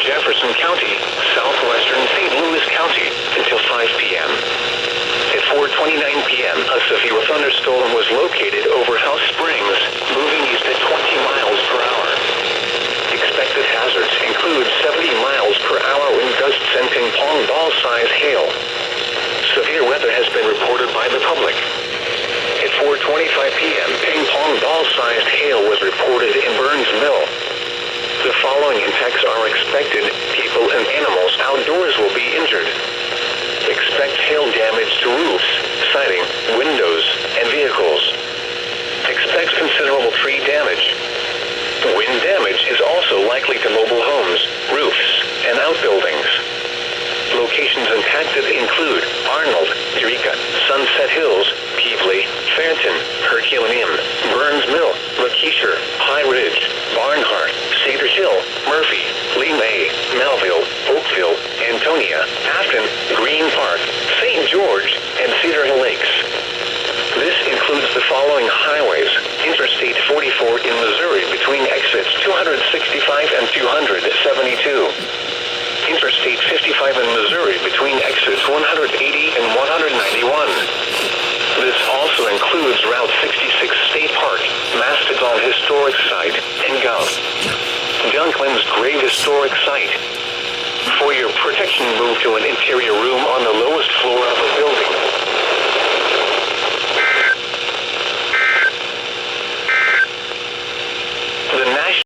Jefferson County, southwestern St. Louis County, until 5 p.m. At 4:29 p.m., a severe thunderstorm was located over House Springs, moving east at 20 miles per hour. Expected hazards include 70 miles per hour wind gusts and ping-pong ball-size hail. Severe weather has been reported by the public. At 4:25 p.m., ping-pong ball-sized hail was reported in Burns Mill. The following impacts are expected. People and animals outdoors will be injured. Expect hail damage to roofs, siding, windows, and vehicles. Expect considerable tree damage. Wind damage is also likely to mobile homes, roofs, and outbuildings. Locations impacted include Arnold, Eureka, Sunset Hills, Peevely, Fairton, Herculaneum, Burns Mill, Lakeisha, High Ridge, Barnhart, Cedar Hill, Murphy, Lee May, Melville, Oakville, Antonia, Afton, Green Park, St. George, and Cedar Hill Lakes. This includes the following highways: Interstate 44 in Missouri between exits 265 and 272. Interstate 55 in Missouri between exits 180 and 191. This also includes Route 66 State Park, Mastodon Historic Site, and Gov. Dunklin's Grave Historic Site. For your protection, move to an interior room on the lowest floor of a building.